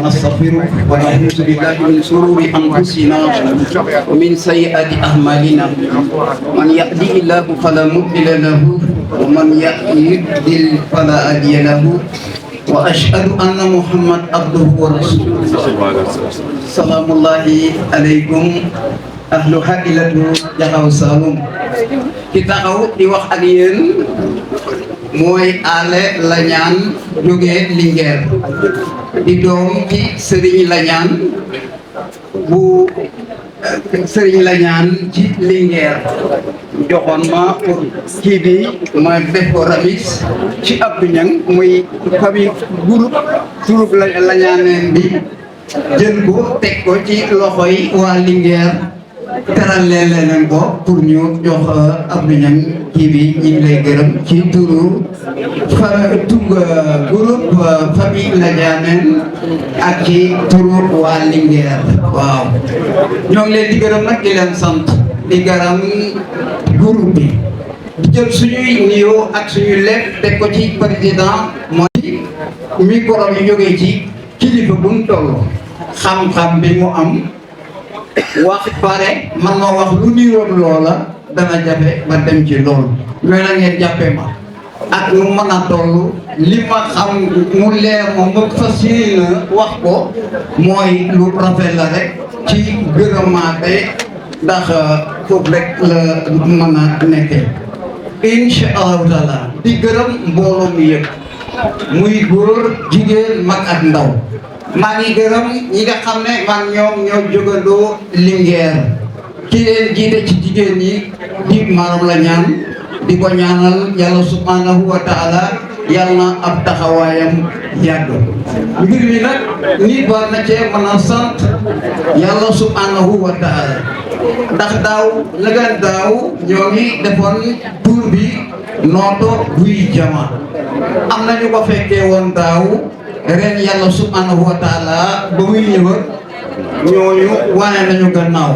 ونستغفره ونعوذ بالله من شرور أنفسنا ومن سيئات أعمالنا من يهده الله فلا مضل له ومن يضلل فلا هادي له وأشهد أن محمد عبده ورسوله سلام الله عليكم ahlu hadilatu Jaxaw Saloum ki taxaw di wax ak yéen mooy Ale Lañaan jógee Linguère di doom ci Sëriñ Lañaan bu Sëriñ Lañaan ci Linguère joxoon ma pour kii bi ma def ko ramis ci Abdou Niang muy famille groupe Lañaaneen bi jël ko teg ko ci loxoy waa Linguère teral leen ko pour ñu jox Abdou Niang kii bi ñu ngi lay gërëm ci turu groupe famille Lañaaneen ak ci turu waa Linguère waaw ñoo ngi leen di gërëm nag di leen sant di gërëm groupe bi di jël suñuy nuyoo ak suñuy lépp teg ko ci président mooy micro yi jógee ci kilifa bu mu toll xam-xam bi mu am wax pare man ma wax lu niroon loola dana jafe ma dem ci loolu mais na ngeen jàppee ma ak lu mën a toll li ma xam mu leer moom ba fas yéene wax ko mooy lu rafet la rek ci gërëmaate ndax foofu rek la mën a nekkee incha allahu taala di gërëm mbooloo mi yëpp muy góor jigéen mag ak ndaw maa ngi gërëm ñi nga xam ne man ñoom ñoo jógandoo Linguère ki leen jiite ci jigéen ñi di Maram Lañaan di ko ñaanal yàlla subhanahu wa taala yàlla na ab taxawaayam yàgg mbir mi nag nit war na cee mën a sant yàlla subhanahu wa taala ndax daaw lëgan daaw ñoo ngi defoon tour bi nooto buy jama am nañu ko fekkee woon daaw ren yàlla subhanahu wa taala ba muy ñëw ñooñu wane nañu gannaaw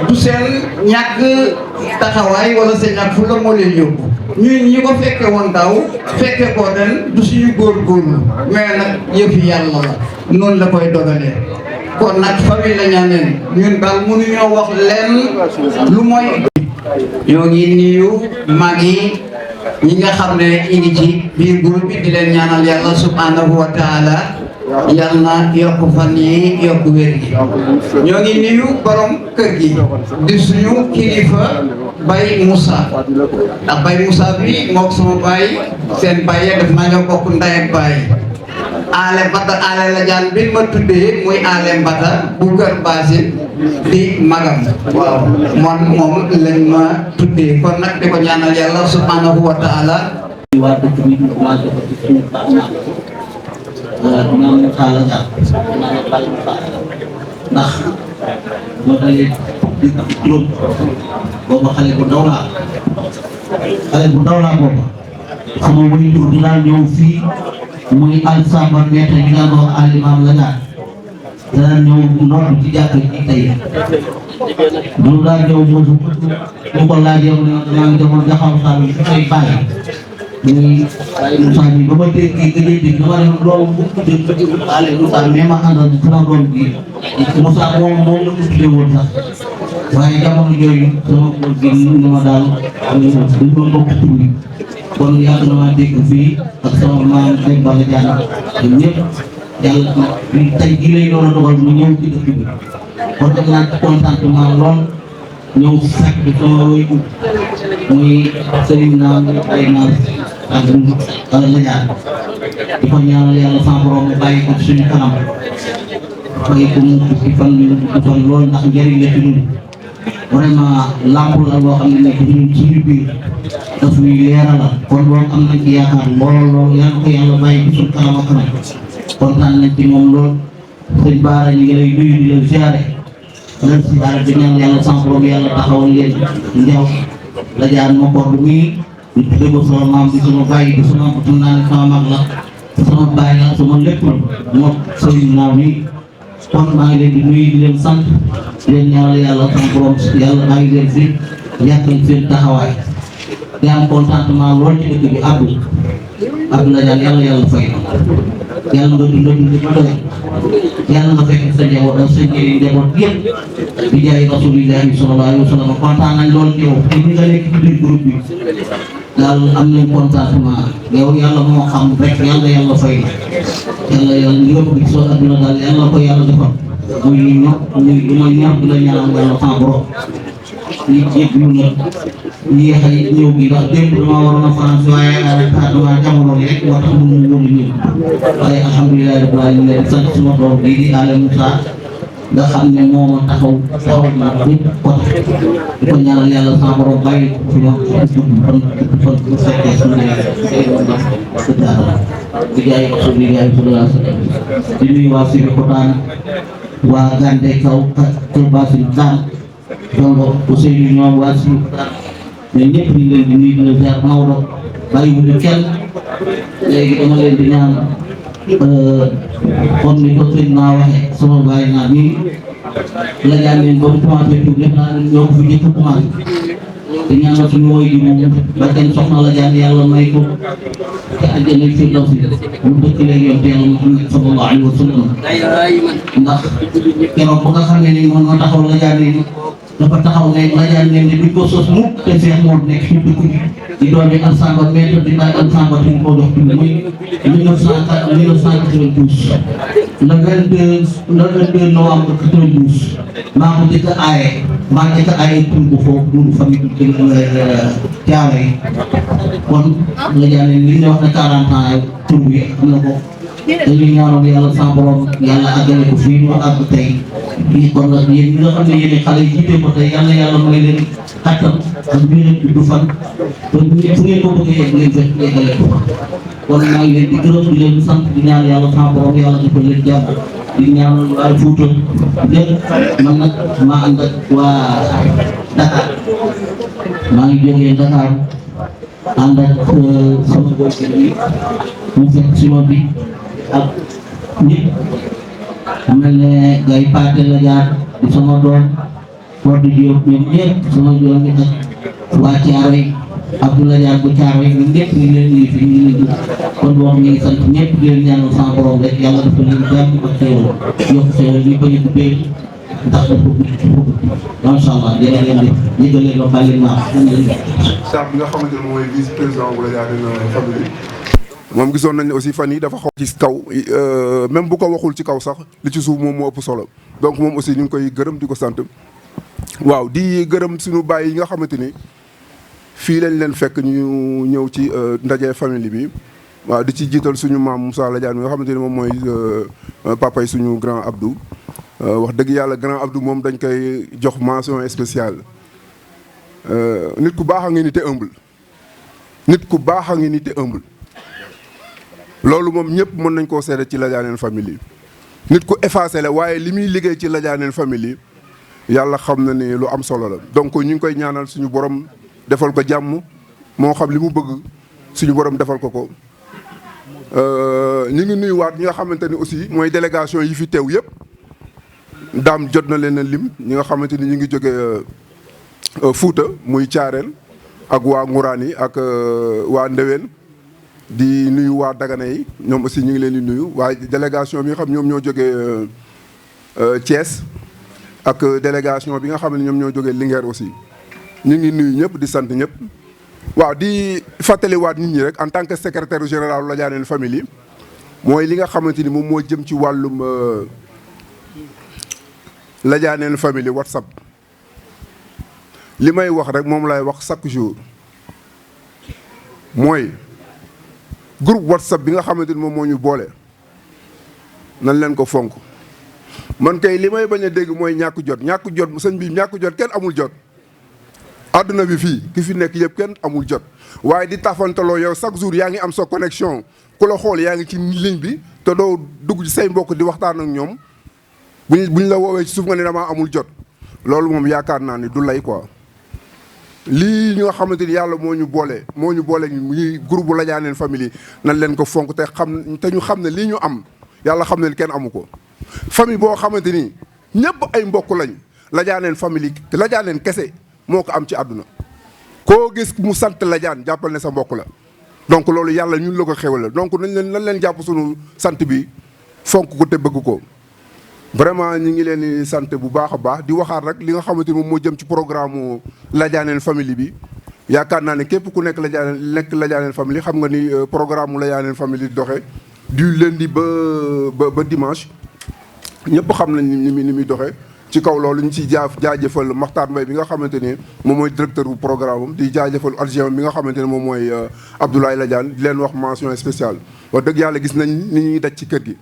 du seen ñàkk taxawaay wala seen ñàkk fu la moo leen yóbbu ñun ñi ko fekke woon daaw fekke ko ren du suñu góorgóorlu mais nag yëfi yàlla la noonu la koy dogalee kon nag famille Lañaaneen ñun daal mënuñoo wax leen lu mooy ñoo ngi nuyu mag yi ñi nga xam ne ñi ngi ci biir groupe bi di leen ñaanal yàlla subhanahu wa taala yàlla na yokk fan yi yokk wér gi ñoo ngi nuyu borom kër gi di suñu kilifa Baye Moussa ndax Baye Moussa bi mook sama baay seen baay def naa ñoo bokk ndey ak baay Ale Mbata Ale Lañaan bi ma tuddee muy Ale Mbata bu kër Basin di magam waaw moom lañ ma tuddee kon nag di ko ñaanal yàlla subhanahu wa taala waa dëkk bi ñu commencé ko ci suñu partenaire ñoom ñu xaala sax ndax moo dalee di juróom booba xale bu ndaw laa booba sama way jur di laa ñëw fii muy alsamba neete ñu daan wax alimaam la ñaan dana ñëw noonu ci jàkk ji tey loolu daa ñëw mu ko laajee mu ne maa ngi demoon Jaxaw Saloum su koy bàyyi muy Moussa bi ba ma dégg dégg dama ne loolu bu ko tuddee ale Moussa mais ma àndal sama doom bi Moussa moom la ko tuddee woon sax waaye jamono yooyu sama góor gi ni ma daal dañ doon bokk tur bi kon yàgg na maa dégg fii ak sama maam Ndeye Balla Diagne ñoom ñëpp yàlla tey jii lay doon a dogal mu ñëw ci dëkk bi kon nag naa ci contentement lool ñëw fekk sama wéy muy Serigne Naam ay naam ak Balla Diagne di ko ñaanal yàlla sama borom mu bàyyi ko suñu kanam bàyyi ko mu ci fan lool ndax njëriñ la ci ñun vraiment lamp la boo xam ne nekk ñun suñu biir daf ñuy leeralal kon loolu am nañ ci yaakaar lool yàlla ko yàlla bàyyi ko suñu kanam ak kanam kontaan nañ ci moom lool sëñ Baara ñu ngi lay nuyu di la ziare leen si daal di ñaan yàlla sama borom yàlla taxawal leen njaw la jaar ma ko bu muy di tuddee ko sama maam di sama bàyyi di sama xam naa ne sama mag la sama bàyyi la sama lépp la moo sëriñ naaw mi kon maa ngi leen di nuyu di leen sant di leen ñaanal yàlla sama borom yàlla maa ngi leen fi yàggal seen taxawaay di am contentement lool ci dëkk bi àdduna Abdoulaye Diagne yàlla fay yàlla nga dund ba doy yàlla nga fekk sa njaboot ak sa njëriñ njaboot yëpp di jaay rasulillahi sallallahu alayhi wa sallam kontaan nañ lool yow te ñi nga nekk ci biir groupe bi daal am nañ contentement yow yàlla moo xam rek yàlla fay yàlla li nga bëgg soo adduna daal yàlla ko yàlla defal muy ñor muy lu may ñor di la ñaanal yàlla sans borom ñi jéggiwu na yéex a ñëw gi ndax démb dama waroon a France waaye dama jamono bi rek moo tax mënu ñëw ñëw waaye alhamdulilah rabbil alamin di sant suma doom bii di Alé Moussa nga xam ne moo ma taxaw na bépp côté di ko ñaanal yàlla sans borom bàyyi ko fi wax fan bu fekkee suñu daara di jaay Rasulillah sallallahu alayhi wa sallam di nuyu waa Sébikotane waa Gande Kaw ak Kër Basine Daan donc Ousseynou ñoom waa Sébikotane mais ñëpp ñu leen di nuyu di leen ziar Maodo bàyyiwuñu kenn léegi dama leen di ñaan kon ni ko sëñ naa waxee sama bàyyi naa nii la jaan leen ba mu commencé tuuti def naa leen ñoo ko fi njëkk a commencé te ñaanal suñu woy di moom ba kenn soxna la jaan yàlla may ko te àjjana firdawsi mu dëkk léegi yoon te yàlla Muhammad sallallahu alayhi wa sallam ndax keroog ba nga xam ne ni moom moo taxaw la jaan yi dafa taxaw ne la jaan leen ni duñ ko sos mukk te Cheikh moo nekk ci dëkk bi di doomi Alsamba maître di bàyyi Alsamba di ko jox muy 1992 le 22 novembre 92 maa ko njëkk a aaye tur ko foofu dund famille Thiaroye yi kon la jaan li ñu wax ne 40 ans tur bi am na ko dañuy ñaanoon yàlla sans borom yàlla àggale ko fii ñu àgg tey fii kon nag yéen ñi nga xam ne yéen xale yi jiite ko tey yàlla may leen kàttan ak biir du fan ba fu ngeen ko bëggee yegg leen fekk yeggale ko kon maa ngi leen di gërëm di leen sant di ñaan yàlla sans borom yàlla defal leen jàmm di ñaanal waa Fuuta lépp man nag maa ànd ak waa Dakar maa ngi jógee Dakar ànd ak sama bopp bi mu fekk sima bi ak nit mel ne gay paate la jaar di sama doom Fodé Diop ñoom ñëpp sama doom bi ak waa Thiaroye Abdoulaye Diagne bu Thiaroye ñun ñëpp ñu ngi leen di fi ñu ngi leen di kon boo ñu ngi sant ñëpp di leen ñaanal sama borom rek yàlla dafa leen jàmm ak xéewal yokk xéewal ñu ko ñu bee ndax dafa macha allah dina leen di yëgalee ba bàyyi naa staff bi nga xamante ne mooy vice président bu la Diagne famille moom gisoon nañ ne aussi fan yi dafa xaw ci kaw même bu ko waxul ci kaw sax li ci suuf moom moo ëpp solo donc moom aussi ñu ngi koy gërëm di ko sant waaw di gërëm suñu baay yi nga xamante ni fii lañ leen fekk ñu ñëw ci ndaje famille bi waaw di ci jiital suñu maam Moussa la Diagne mi nga xamante ni moom mooy papa yi suñu grand Abdou wax dëgg yàlla grand Abdou moom dañ koy jox mention spéciale nit ku baax a ngi ni te humble nit ku baax a ngi ni te humble loolu moom ñëpp mën nañ koo seede ci la Diagne famille nit ku effacé la waaye li muy liggéey ci la Diagne famille yàlla xam na ni lu am solo la donc ñu ngi koy ñaanal suñu borom defal ko jàmm moo xam li mu bëgg suñu borom defal ko ko ñu ngi nuyuwaat ñi nga xamante ni aussi mooy délégation yi fi teew yëpp daam jot na leen a lim ñi nga xamante ni ñu ngi jóge Fuuta muy Caareel ak waa Nguraan yi ak waa Ndeween di nuyu waa Dagana yi ñoom aussi ñu ngi leen di nuyu waaye délégation bi nga xam ñoom ñoo jógee Thiès ak délégation bi nga xam ne ñoom ñoo jógee Linguère aussi ñu ngi nuyu ñëpp di sant ñëpp. waaw di fàttaliwaat nit ñi rek en tant que secrétaire général la Diagne famille mooy li nga xamante ni moom moo jëm ci wàllum la Diagne famille WhatsApp li may wax rek moom lay wax chaque jour mooy. groupe WhatsApp bi nga xamante ni moom moo ñu boole nan leen ko fonk man kay li may bañ a dégg mooy ñàkk jot sëñ bi ñàkk jot kenn amul jot àdduna bi fii ki fi nekk yëpp kenn amul jot waaye di tafantaloo yow chaque jour yaa ngi am sa connexion ku la xool yaa ngi ci ligne bi te doo dugg ci say mbokk di waxtaan ak ñoom buñ la woowee ci suuf nga ne damaa amul jot loolu moom yaakaar naa ni du lay quoi lii ñu nga xamante ni yàlla moo ñu boole muy groupe bu la Diagne famille nan leen ko fonk te ñu xam ne lii ñu am yàlla xam ne kenn amu ko famille boo xamante ni ñëpp ay mbokk lañ la Diagne famille la Diagne kese moo ko am ci àdduna koo gis mu sant la Diagne jàppal ne sa mbokk la donc loolu yàlla ñun la ko xewal donc nañ leen jàpp sunu sant bi fonk ko te bëgg ko vraiment ñi ngi leen di sant bu baax a baax di waxaat rek li nga xamante ni moom moo jëm ci programme Ladianel famille bi yaakaar naa ne képp ku nekk Ladianel famille xam nga ni programme mu Ladianel famille di doxee du lundi ba dimanche ñëpp xam nañ ni muy doxee ci kaw loolu ñu ciy jaajëfal Makhtar Mbaye bi nga xamante ne moom mooy directeur bu programme am di jaajëfal adjoint bi nga xamante ne moom mooy Abdoulaye Ladiane di leen wax mention spéciale wax dëgg yàlla gis nañ ni ñuy daj ci kër gi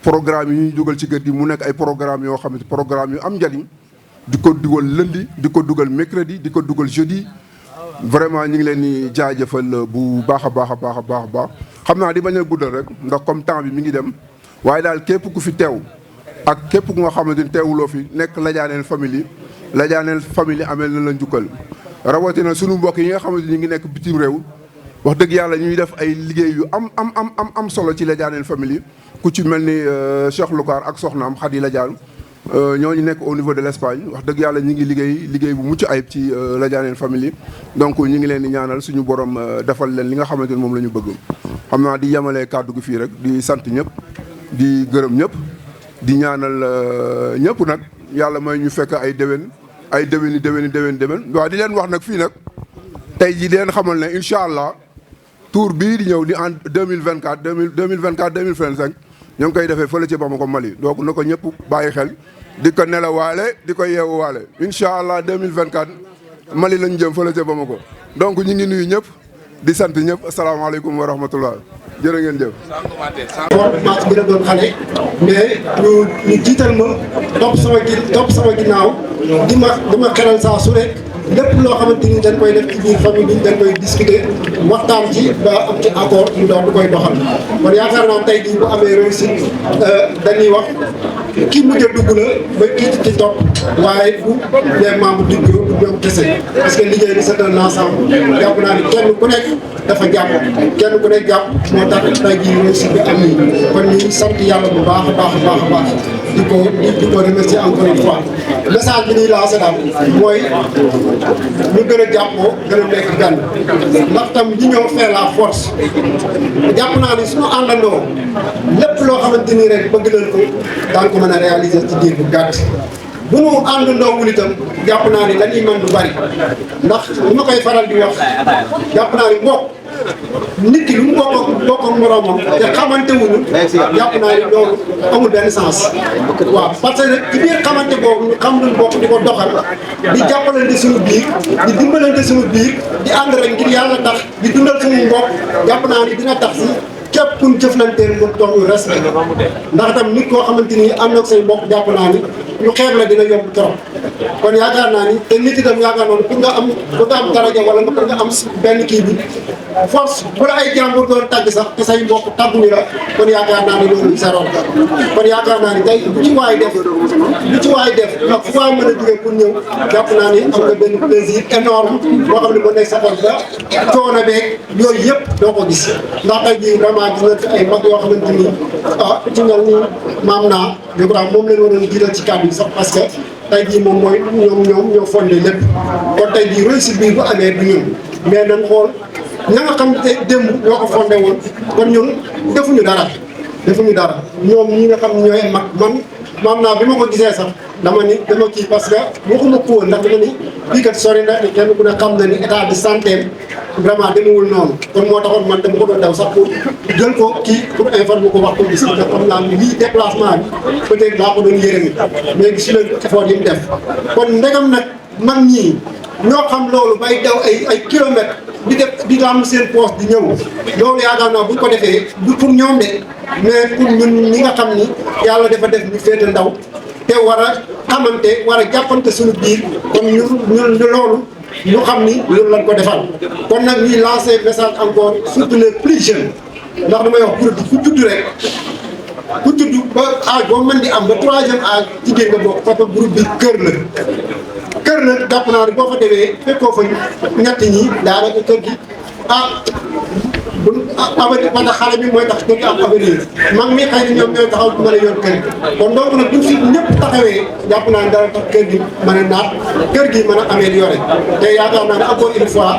programme yi ñuy dugal ci kër gi mu nekk ay programme yoo xamante programme yu am njariñ di ko dugal lundi di ko dugal mercredi di ko dugal jeudi vraiment ñu ngi leen di jaajëfal bu baax a baax a baax a baax a baax xam naa di bañ a guddal rek ndax comme temps bi mi ngi dem waaye daal képp ku fi teew ak képp ku nga xamante ni teewuloo fi nekk Ladianel famille amel na la njukkal rawatina sunu mbokk yi nga xamante ni ñu ngi nekk bitim réew wax dëgg yàlla ñuy def ay liggéey yu am solo ci Ladianel famille ku ci mel ni Cheikh Lukaar ak soxnaam Khady Ladiane ñooñu nekk au niveau de l'Espagne wax dëgg yàlla ñu ngi liggéey bu mucc ayib ci Ladianel famille donc ñu ngi leen di ñaanal suñu borom defal leen li nga xamante ni moom la ñu bëgg xam naa di yemalee kàddu gi fii rek di sant ñëpp di gërëm ñëpp di ñaanal ñëpp nag yàlla may ñu fekk ay déwén waaw di leen wax nag fii nag tey jii di leen xamal ne incha allah tour bii di ñëw di en 2024 2025 ñoo ngi koy defee fële ci Bamako Mali donc na ko ñëpp bàyyi xel di ko nelawaale di ko yeewuwaale incha allah 2024 Mali lañ jëm fële ci Bamako donc ñu ngi nuyu ñëpp di sant ñëpp asalaamaaleykum wa rahmatullah jërë ngeen jëf. maa ci gën a doon xale mais ñu jiital ma topp sama ginnaaw di ma xelal saa su rek lépp loo xamante ni dañ koy def ci biir famille bi dañ koy discuter waxtaan ci ba am ci accord ñu doon du koy doxal kon yaakaar naa tey jii bu amee réussite dañuy wax kii mujj a dugg la ba kii ci topp waaye bu les membres du bureau du ñoom kese parce que liggéey bi c'est un ensemble jàpp naa ni kenn ku nekk dafa jàpp kenn ku nekk jàpp moo tax tey jii réussite bi am nii kon ñu sant yàlla bu baax a baax di ko remercier encore une fois message bi ñuy lancé daal mooy ñu gën a jàppoo gën a nekk gan ndax tam l'union fait la force jàpp naa ni suñu àndandoo lépp loo xamante ni rek bëgg nañ ko daan ko mën a réaliser ci diir bu gàtt bu nu àndandoo wul itam jàpp naa ni dañuy mën du bari ndax li ma koy faral di wax jàpp naa ni mbokk nit ki lu mu bokk ak moroomam te xamante wuñu jàpp naa ni loolu amul benn sens waaw parce que ci biir xamante boobu ñu xam luñ bokk di ko doxal di jàppalante suñu biir di dimbalante suñu biir di ànd rek ngir yàlla tax di dundal suñu mbokk jàpp naa ni dina tax si képp ku ñu jëflanteel mu dox ñu respect ndax tam nit koo xamante ni am na say mbokk jàpp naa ni ñu xeeb la dina yomb trop kon yaakaar naa ni te nit itam yaakaar naa ni pour nga am daraja wala nga pour nga am benn kii bi force bu la ay jàmbur doon tàgg sax te say mbokk tàgguñu la kon yaakaar naa ni loolu sa roon kon yaakaar naa ni tey lu ci waay def ndax fu waay mën a jógee pour ñëw jàpp naa ni am nga benn plaisir énorme boo xam ne ba nekk sa xol ba coono beeg yooyu yëpp doo ko gis ndax tey jii vraiment gis nañ fi ay mag yoo xamante ni ci mel ni maam naa je crois moom leen waroon jiital ci kàddu yi sax parce que tey jii moom mooy ñoo fondé lépp kon tey jii réussite bi bu amee du ñun mais nañ xool ña nga xam te démb ñoo ko fondé woon kon ñun defuñu dara ñoom ñi nga xam ñooy mag man maam naa bi ma ko gisee sax dama kii parce que waxuma ko woon ndax dama ni bii kat sori na kenn ku ne xam na ni état de santé vraiment demewul noonu kon moo taxoon man dama ko doon daw sax pour jël ko kii pour informer ko wax ko gis ndax xam naa ni lii déplacement bi peut-être daa ko doon yërëmi mais gis leen effort yi mu def kon ndegam nag mag ñii ñoo xam loolu bay daw ay kilomètres di am seen poste di ñëw loolu yaakaar naa bu ñu ko defee du pour ñoom de mais pour ñun ñi nga xam ni yàlla dafa def ñu féete ndaw te war a xamante war a jàppante suñu biir kon ñun loolu ñu xam ni loolu lañ ko defal kon nag ñuy lancer message encore surtout les plus jeunes ndax damay wax groupe bi ku judd ba âge boo mën di am ba 3e âge ci biir nga bokk parce que groupe bi kër la jàpp naa ne boo fa demee fekkoo fa ñett ñi daanaka kër gi avenir parce que xale bi mooy tax dëkk am avenir mag mi xëy na ñoom ñooy taxaw mën a yor kër kon donc nag buñ fi ñëpp taxawee jàpp naa ne dara tax kër gi mën a naat kër gi mën a amélioré te yaakaar naa ne encore une fois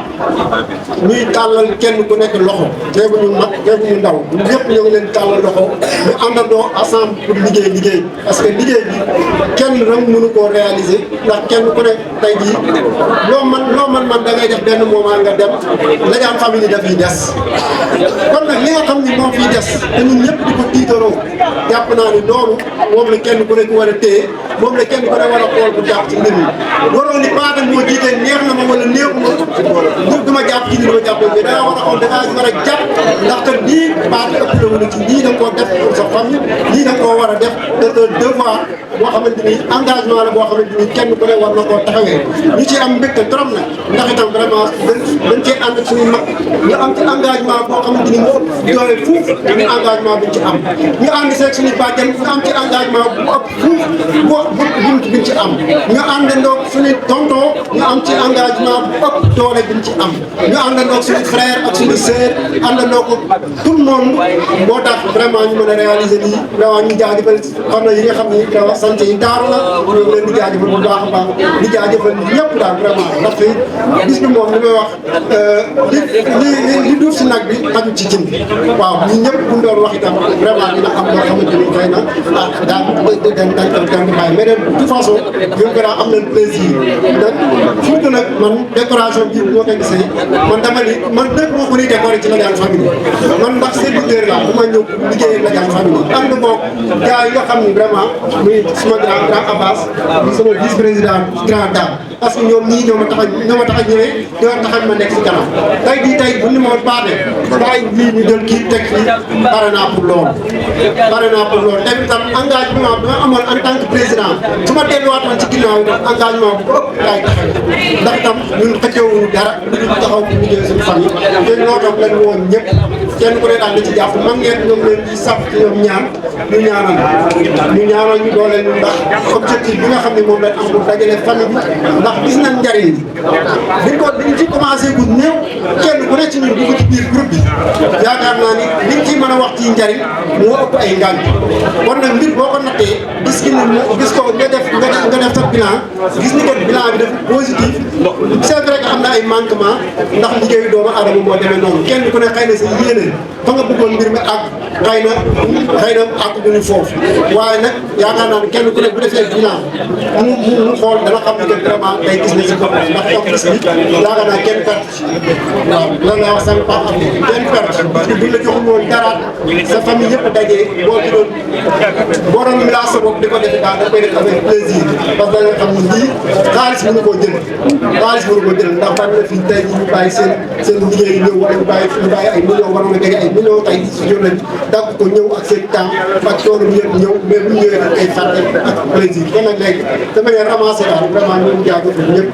ñuy tàllal kenn ku nekk loxo teeguñu mag teeguñu ndaw ñëpp ñoo ngi leen tàllal loxo ñu àndandoo ensemble pour liggéey parce que liggéey bi kenn rek mënu koo réaliser ndax kenn ku ne tey jii loo man da ngay def benn moment nga dem Ladiane Family dafay des kon nag li nga xam ni moo fiy des te ñun ñëpp di ko tiitaroo jàpp naa ni loolu moom la kenn ku nekk war a téye moom la kenn ku ne war a xool bu jàpp ci mbir mi waroo ni Paate moo jiite neex na ma wala neexuma du ma jàpp ci ni ma jàpp mais da nga war a xool da ngaa war a jàpp ndaxte lii Paate ëpp na wala ci lii da nga koo def pour sa famille lii da nga koo war a def de un devoir boo xamante ni engagement la boo xamante ni kenn ku ne war na koo taxawee ñu ci am mbégte trop nag ndax itam vraiment dañ cee ànd ak suñu mag ñu am ci engagement boo xamante ni moo ëpp doole fuuf ñu engagement buñ ci am ñu ànd seeg suñu bàjjen ñu am ci engagement bu ëpp fuuf buñ ci am ñu àndandoo suñu tonton ñu am ci engagement bu ëpp doole buñ ci am ñu àndandoo suñu frère ak suñu sœur àndandoo ko tout le monde moo tax vraiment ñu mën a réaliser lii vraiment ñu jaajëfal xam na yi nga xam ni vraiment sant yi taaru la ñu ngi leen di jaajëfal bu baax a baax di jaajëfal ñëpp daal vraiment ndax fi bis bi moom li may wax li duuf si nag bi xaju ci cin bi waaw ñun ñëpp bu ñu doon wax itam vraiment dina am loo xamante ni xëy na daal dañ ko bàyyi mais de toute façon ñun gannaaw am nañ plaisir nag surtout nag man décoration bi moo koy gisee man dama ni man dëkk moo ko ni décoré ci Ladiane Family man ndax serviteur la bu ma ñëw liggéeyee Ladiane Family ànd boog gars yi nga xam ni vraiment muy suma grand Abbas muy sama vice président grand dame parce que ñoom ñii ñoo ma tax a ñëwee ñoo tax a ma nekk si kanam tey bu ni ma Paate bàyyi lii ñu jël kii teg fii pare naa pour loolu te itam engagement bi ma amoon en tant que président su ma delluwaatoon ci ginnaaw itam engagement bu ëpp laay taxaw ndax itam ñun xëccoowuñu dara ñu taxaw pour liggéey suñu famille te loo tax lañ woon ñëpp kenn ku ne daal na ci jàpp man ngeen ñoom leen di sàpp ci ñoom ñu ñaanal ñu doole ñu ndax objectif bi nga xam ne moom lañ am pour dajale famille bi ndax gis nañ njariñ bi biñ ci commencé gu néew kenn ku ne ci ñun dugg ci biir groupe bi yaakaar naa ni liñ ci mën a wax ci njariñ moo ëpp ay ngaañ kon nag mbir boo ko nattee gis ko nga def sa bilan gis ni ko bilan bi dafa positif c'est vrai que am na ay manquement ndax liggéeyu doomu aadama moo demee noonu kenn ku ne xëy na sa yéene fa nga bëggoon mbir mi ak xëy na ak duñu foofu waaye nag yaakaar naa ne kenn ku ne bu defee bilan mu xool dana xam ne que vraiment day gis ne si bopp ndax comme gis bi yaakaar naa kenn perte waaw loolu laa wax sànq Pape Abdou kenn perte parce que buñ la joxul woon dara sa famille yëpp dajee boo doon milaas sa bopp di ko defee daal da koy def avec plaisir parce que da nga xam ne lii xaalis mënu koo jënd ndax bari na fii tey jii ñu bàyyi seen liggéey ñëw wala ñu bàyyi ay millions waroon a jege ay millions tey si jour lañ dagg ko ñëw ak seen temps ak coono bi yëpp ñëw mais bu ñu ñëwee dañ koy fàtte ak plaisir kon nag léegi de manière avancée daal vraiment ñu ngi jaajëfal ñëpp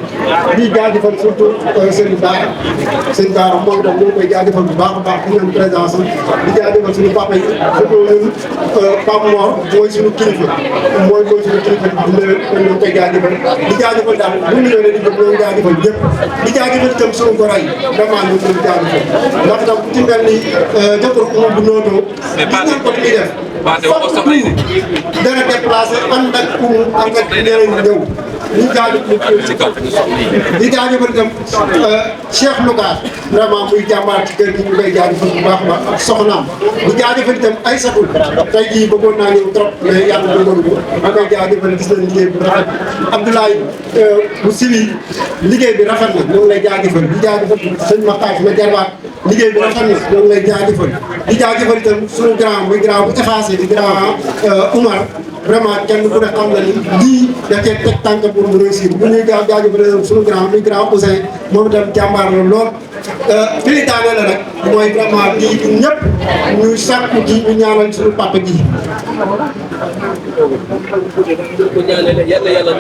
di jaajëfal surtout seen baara moom itam ñu ngi koy jaajëfal bu baax a baax di leen présence di jaajëfal suñu papa yi surtout ñun Pape Mor mooy suñu kilifa mooy suñu kilifa di leen ñu ngi koy jaajëfal di jaajëfal daal bu ñu ñëwee di jëm ñoo ngi jaajëfal ñëpp di jaajëfal itam suñu goro yi vraiment ñu ngi leen di jaajëfal ndax itam ku ci mel ni jëkkër bu nootoo gis nañ ko li muy def dana déplacé ànd ak ñeneen ñëw ñu jaajëfal di jaajëfal itam Cheikh Louga vraiment muy jàmbaar ci kër gi ñu koy jaajëfal bu baax a baax ak soxnaam di jaajëfal itam Aïssatou tey jii bëggoon naa ñëw trop mais yàlla dogalu ko ñu koy jaajëfal gis nañ liggéey bu rafet Abdoulaye bu Sibi liggéey bi rafet na ñoo ngi lay jaajëfal di jaajëfal sëñ Maxtaar ma jarbaat liggéey bi rafet na ñoo ngi lay jaajëfal di jaajëfal itam suñu grand muy grand bu effacé di grand Oumar vraiment kenn ku ne xam na ni lii da cee teg tànk pour mu réussir bu ñuy jaajëfal suñu grand muy grand Ousseyn moom itam jàmbaar la lool fi ñu daanee la rek mooy vraiment lii ñëpp ñu sàkku ji ñu ñaanal suñu papa ji ko ñaanal yàlla